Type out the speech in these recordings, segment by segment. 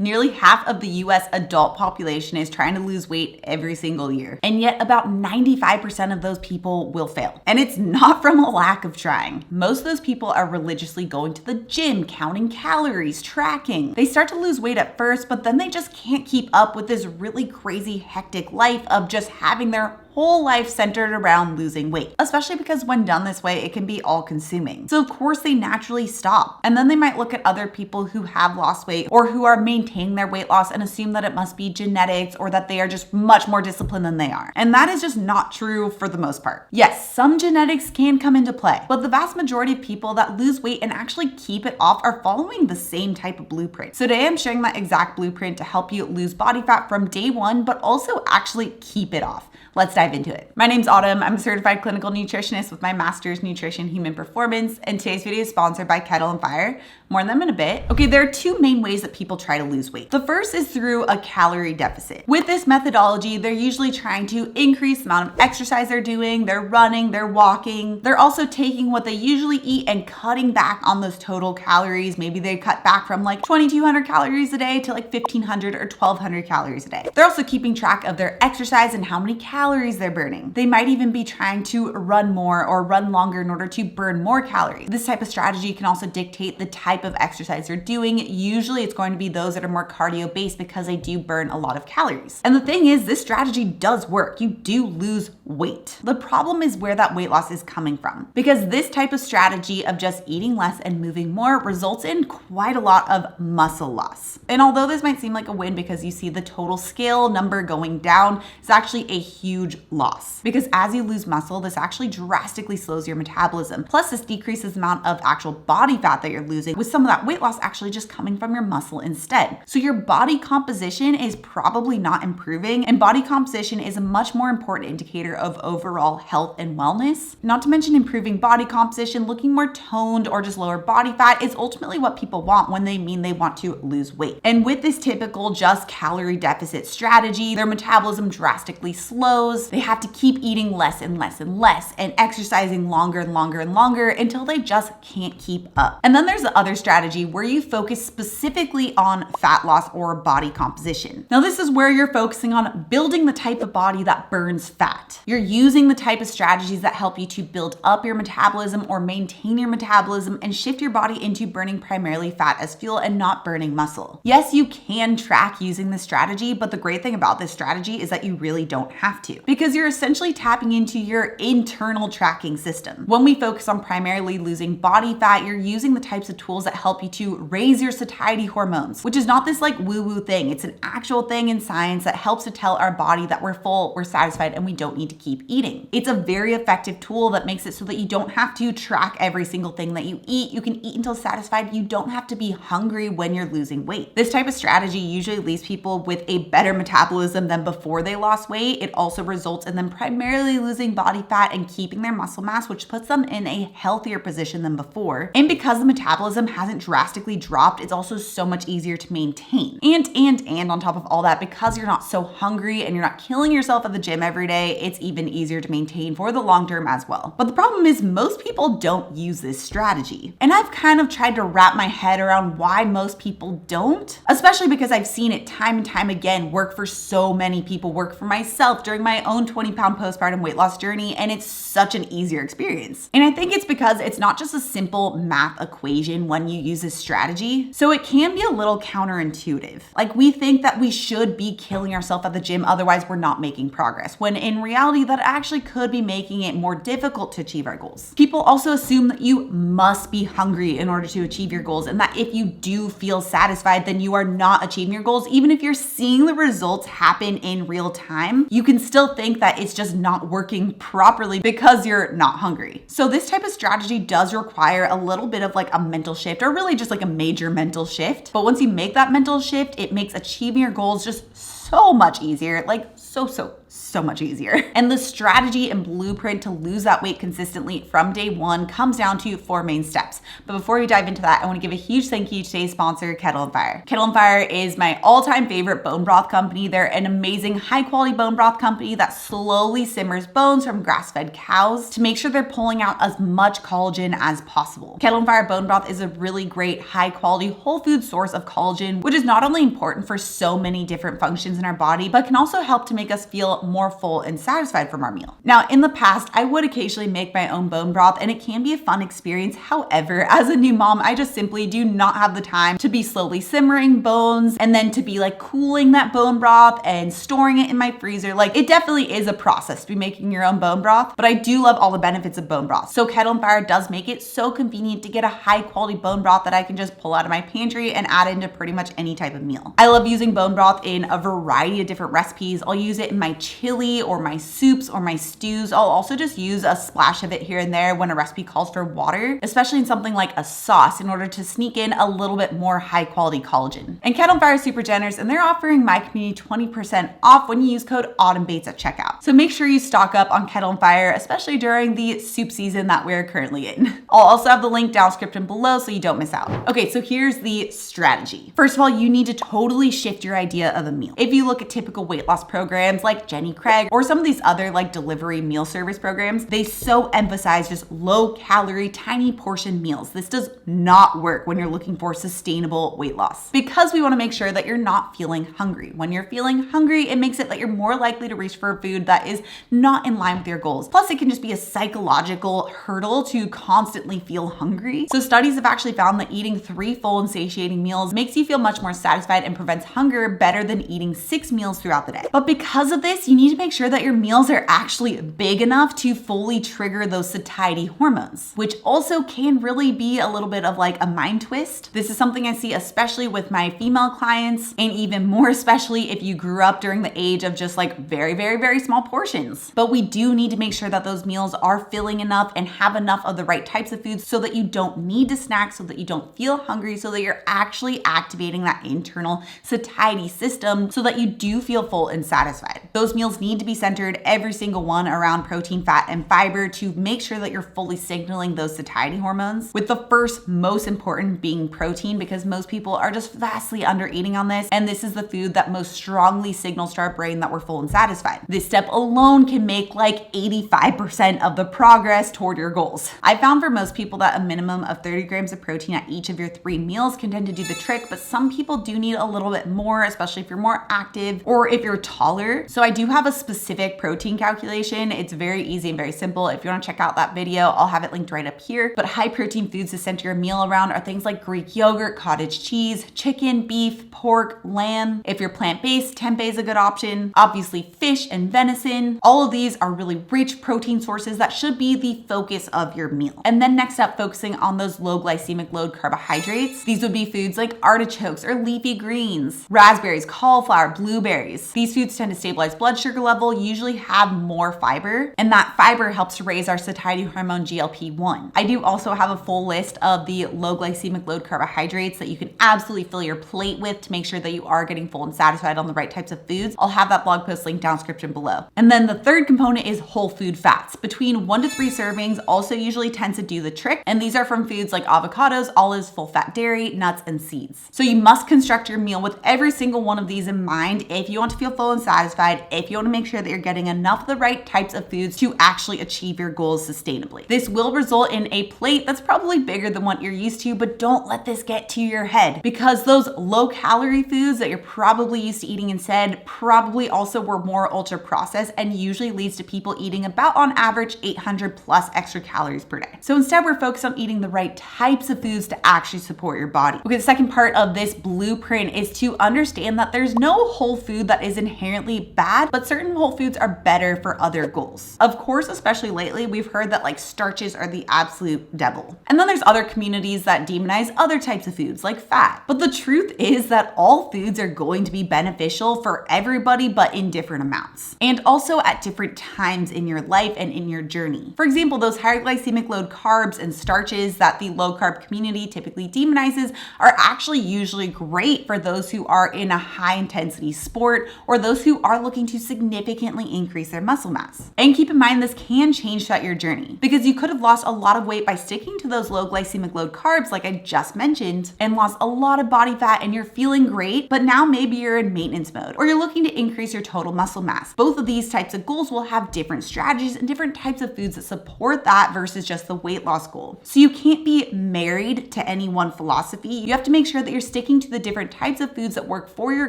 Nearly half of the US adult population is trying to lose weight every single year, and yet about 95% of those people will fail. And it's not from a lack of trying. Most of those people are religiously going to the gym, counting calories, tracking. They start to lose weight at first, but then they just can't keep up with this really crazy, hectic life of just having their whole life centered around losing weight, especially because when done this way, it can be all consuming. So of course they naturally stop. And then they might look at other people who have lost weight or who are maintaining their weight loss and assume that it must be genetics or that they are just much more disciplined than they are. And that is just not true for the most part. Yes, some genetics can come into play, but the vast majority of people that lose weight and actually keep it off are following the same type of blueprint. So today I'm sharing that exact blueprint to help you lose body fat from day one, but also actually keep it off. Let's dive into it. My name's Autumn. I'm a certified clinical nutritionist with my master's nutrition human performance, and today's video is sponsored by Kettle and Fire. More on them in a bit. Okay, there are two main ways that people try to lose weight. The first is through a calorie deficit. With this methodology, they're usually trying to increase the amount of exercise they're doing, they're running, they're walking. They're also taking what they usually eat and cutting back on those total calories. Maybe they cut back from like 2,200 calories a day to like 1,500 or 1,200 calories a day. They're also keeping track of their exercise and how many calories they're burning. They might even be trying to run more or run longer in order to burn more calories. This type of strategy can also dictate the type of exercise you're doing. Usually it's going to be those that are more cardio based because they do burn a lot of calories. And the thing is, this strategy does work. You do lose weight. The problem is where that weight loss is coming from, because this type of strategy of just eating less and moving more results in quite a lot of muscle loss. And although this might seem like a win because you see the total scale number going down, it's actually a huge loss, because as you lose muscle, this actually drastically slows your metabolism. Plus, this decreases the amount of actual body fat that you're losing, with some of that weight loss actually just coming from your muscle instead. So your body composition is probably not improving, and body composition is a much more important indicator of overall health and wellness. Not to mention improving body composition, looking more toned or just lower body fat is ultimately what people want when they mean they want to lose weight. And with this typical just calorie deficit strategy, their metabolism drastically slows. They have to keep eating less and less and less and exercising longer and longer and longer until they just can't keep up. And then there's the other strategy where you focus specifically on fat loss or body composition. Now, this is where you're focusing on building the type of body that burns fat. You're using the type of strategies that help you to build up your metabolism or maintain your metabolism and shift your body into burning primarily fat as fuel and not burning muscle. Yes, you can track using this strategy, but the great thing about this strategy is that you really don't have to, because you're essentially tapping into your internal tracking system. When we focus on primarily losing body fat, you're using the types of tools that help you to raise your satiety hormones, which is not this like woo-woo thing. It's an actual thing in science that helps to tell our body that we're full, we're satisfied, and we don't need to keep eating. It's a very effective tool that makes it so that you don't have to track every single thing that you eat. You can eat until satisfied. You don't have to be hungry when you're losing weight. This type of strategy usually leaves people with a better metabolism than before they lost weight. It also results in them primarily losing body fat and keeping their muscle mass, which puts them in a healthier position than before. And because the metabolism hasn't drastically dropped, it's also so much easier to maintain. And on top of all that, because you're not so hungry and you're not killing yourself at the gym every day, it's even easier to maintain for the long term as well. But the problem is most people don't use this strategy. And I've kind of tried to wrap my head around why most people don't, especially because I've seen it time and time again work for so many people, work for myself during my own 20-pound postpartum weight loss journey, and it's such an easier experience. And I think it's because it's not just a simple math equation when you use this strategy, so it can be a little counterintuitive. Like, we think that we should be killing ourselves at the gym, otherwise we're not making progress, when in reality that actually could be making it more difficult to achieve our goals. People also assume that you must be hungry in order to achieve your goals, and that if you do feel satisfied, then you are not achieving your goals. Even if you're seeing the results happen in real time, you can still think that it's just not working properly because you're not hungry. So this type of strategy does require a little bit of like a mental shift, or really just like a major mental shift. But once you make that mental shift, it makes achieving your goals just so much easier, like so so much easier. And the strategy and blueprint to lose that weight consistently from day one comes down to 4 main steps. But before we dive into that, I want to give a huge thank you to today's sponsor, Kettle and Fire. Kettle and Fire is my all-time favorite bone broth company. They're an amazing high-quality bone broth company that slowly simmers bones from grass-fed cows to make sure they're pulling out as much collagen as possible. Kettle and Fire bone broth is a really great high-quality whole food source of collagen, which is not only important for so many different functions in our body, but can also help to make us feel more full and satisfied from our meal. Now, in the past, I would occasionally make my own bone broth, and it can be a fun experience. However, as a new mom, I just simply do not have the time to be slowly simmering bones and then to be like cooling that bone broth and storing it in my freezer. Like, it definitely is a process to be making your own bone broth, but I do love all the benefits of bone broth. So Kettle and Fire does make it so convenient to get a high quality bone broth that I can just pull out of my pantry and add into pretty much any type of meal. I love using bone broth in a variety of different recipes. I'll use it in my chili or my soups or my stews. I'll also just use a splash of it here and there when a recipe calls for water, especially in something like a sauce, in order to sneak in a little bit more high quality collagen. And Kettle and Fire is super generous, and they're offering my community 20% off when you use code AUTUMNBAITS at checkout. So make sure you stock up on Kettle and Fire, especially during the soup season that we're currently in. I'll also have the link down description below so you don't miss out. Okay, so here's the strategy. First of all, you need to totally shift your idea of a meal. If you look at typical weight loss programs like Jenny Craig or some of these other like delivery meal service programs, they so emphasize just low calorie, tiny portion meals. This does not work when you're looking for sustainable weight loss, because we want to make sure that you're not feeling hungry. When you're feeling hungry, it makes it that you're more likely to reach for food that is not in line with your goals. Plus, it can just be a psychological hurdle to constantly feel hungry. So studies have actually found that eating 3 full and satiating meals makes you feel much more satisfied and prevents hunger better than eating 6 meals throughout the day. But because of this, you need to make sure that your meals are actually big enough to fully trigger those satiety hormones, which also can really be a little bit of like a mind twist. This is something I see especially with my female clients, and even more especially if you grew up during the age of just like very small portions. But we do need to make sure that those meals are filling enough and have enough of the right types of foods so that you don't need to snack, so that you don't feel hungry, so that you're actually activating that internal satiety system so that you do feel full and satisfied. Those meals need to be centered, every single one, around protein, fat, and fiber to make sure that you're fully signaling those satiety hormones, with the first most important being protein, because most people are just vastly under eating on this, and this is the food that most strongly signals to our brain that we're full and satisfied. This step alone can make like 85% of the progress toward your goals. I found for most people that a minimum of 30 grams of protein at each of your 3 meals can tend to do the trick, but some people do need a little bit more, especially if you're more active or if you're taller. So I do have a specific protein calculation. It's very easy and very simple. If you want to check out that video, I'll have it linked right up here. But high protein foods to center your meal around are things like Greek yogurt, cottage cheese, chicken, beef, pork, lamb. If you're plant-based, tempeh is a good option. Obviously, fish and venison. All of these are really rich protein sources that should be the focus of your meal. And then next up, focusing on those low glycemic load carbohydrates. These would be foods like artichokes or leafy greens, raspberries, cauliflower, blueberries. These foods tend to stabilize blood sugar level, usually have more fiber, and that fiber helps to raise our satiety hormone GLP-1. I do also have a full list of the low glycemic load carbohydrates that you can absolutely fill your plate with to make sure that you are getting full and satisfied on the right types of foods. I'll have that blog post linked down in the description below. And then the third component is whole food fats. Between 1 to 3 servings also usually tends to do the trick, and these are from foods like avocados, olives, full fat dairy, nuts, and seeds. So you must construct your meal with every single one of these in mind if you want to feel full and satisfied, if you want to make sure that you're getting enough of the right types of foods to actually achieve your goals sustainably. This will result in a plate that's probably bigger than what you're used to, but don't let this get to your head, because those low calorie foods that you're probably used to eating instead probably also were more ultra processed and usually leads to people eating about on average 800 plus extra calories per day. So instead, we're focused on eating the right types of foods to actually support your body. Okay, the second part of this blueprint is to understand that there's no whole food that is inherently bad, but certain whole foods are better for other goals. Of course, especially lately, we've heard that like starches are the absolute devil. And then there's other communities that demonize other types of foods like fat. But the truth is that all foods are going to be beneficial for everybody, but in different amounts. And also at different times in your life and in your journey. For example, those higher glycemic load carbs and starches that the low carb community typically demonizes are actually usually great for those who are in a high intensity sport or those who who are looking to significantly increase their muscle mass. And keep in mind, this can change throughout your journey because you could have lost a lot of weight by sticking to those low glycemic load carbs like I just mentioned and lost a lot of body fat and you're feeling great, but now maybe you're in maintenance mode or you're looking to increase your total muscle mass. Both of these types of goals will have different strategies and different types of foods that support that versus just the weight loss goal. So you can't be married to any one philosophy. You have to make sure that you're sticking to the different types of foods that work for your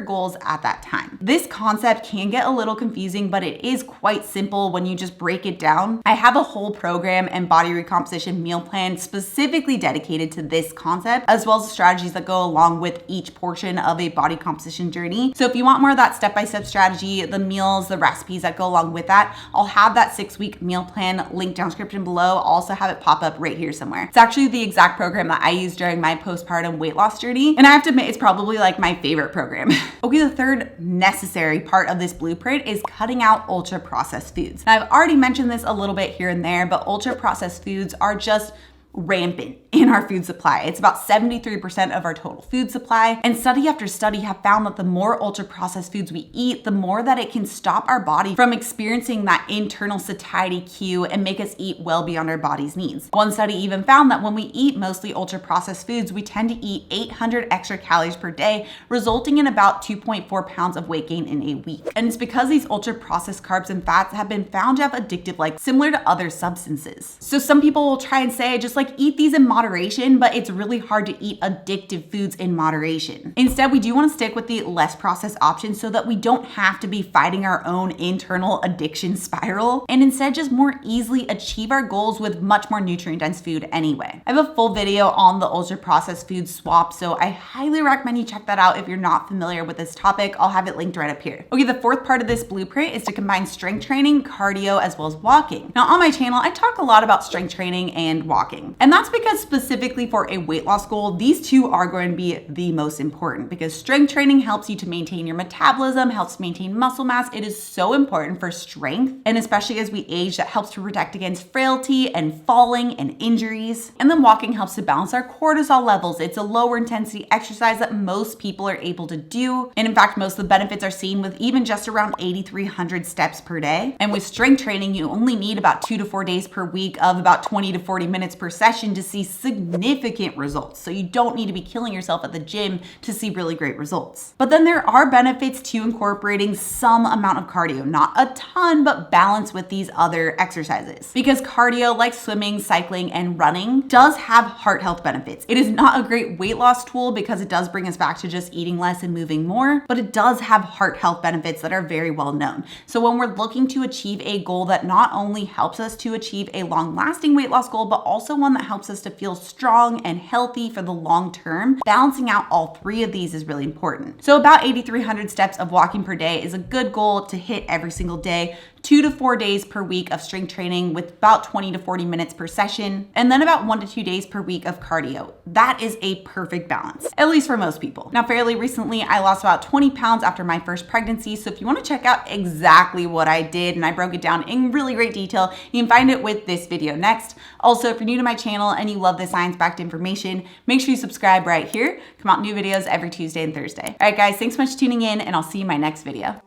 goals at that time. This concept can get a little confusing, but it is quite simple when you just break it down. I have a whole program and body recomposition meal plan specifically dedicated to this concept, as well as the strategies that go along with each portion of a body composition journey. So if you want more of that step-by-step strategy, the meals, the recipes that go along with that, I'll have that 6-week meal plan linked down description below. I'll also have it pop up right here somewhere. It's actually the exact program that I used during my postpartum weight loss journey. And I have to admit, it's probably like my favorite program. Okay, the third necessary part of this blueprint is cutting out ultra processed foods. Now, I've already mentioned this a little bit here and there, but ultra processed foods are just rampant in our food supply. It's about 73% of our total food supply. And study after study have found that the more ultra processed foods we eat, the more that it can stop our body from experiencing that internal satiety cue and make us eat well beyond our body's needs. One study even found that when we eat mostly ultra processed foods, we tend to eat 800 extra calories per day, resulting in about 2.4 pounds of weight gain in a week. And it's because these ultra processed carbs and fats have been found to have addictive like similar to other substances. So some people will try and say just like eat these in moderation, but it's really hard to eat addictive foods in moderation. Instead, we do want to stick with the less processed options so that we don't have to be fighting our own internal addiction spiral and instead just more easily achieve our goals with much more nutrient dense food anyway. I have a full video on the ultra processed food swap, so I highly recommend you check that out if you're not familiar with this topic. I'll have it linked right up here. Okay, the fourth part of this blueprint is to combine strength training, cardio, as well as walking. Now on my channel, I talk a lot about strength training and walking. And that's because specifically for a weight loss goal, these two are going to be the most important because strength training helps you to maintain your metabolism, helps maintain muscle mass. It is so important for strength. And especially as we age, that helps to protect against frailty and falling and injuries. And then walking helps to balance our cortisol levels. It's a lower intensity exercise that most people are able to do. And in fact, most of the benefits are seen with even just around 8,300 steps per day. And with strength training, you only need about 2 to 4 days per week of about 20 to 40 minutes per session to see significant results. So you don't need to be killing yourself at the gym to see really great results. But then there are benefits to incorporating some amount of cardio, not a ton, but balance with these other exercises. Because cardio, like swimming, cycling, and running, does have heart health benefits. It is not a great weight loss tool because it does bring us back to just eating less and moving more, but it does have heart health benefits that are very well known. So when we're looking to achieve a goal that not only helps us to achieve a long-lasting weight loss goal, but also one that helps us to feel strong and healthy for the long term, balancing out all three of these is really important. So about 8,300 steps of walking per day is a good goal to hit every single day. 2 to 4 days per week of strength training with about 20 to 40 minutes per session, and then about 1 to 2 days per week of cardio. That is a perfect balance, at least for most people. Now, fairly recently, I lost about 20 pounds after my first pregnancy, so if you want to check out exactly what I did, and I broke it down in really great detail, you can find it with this video next. Also, if you're new to my channel and you love the science-backed information, make sure you subscribe right here. Come out new videos every Tuesday and Thursday. All right, guys, thanks so much for tuning in, and I'll see you in my next video.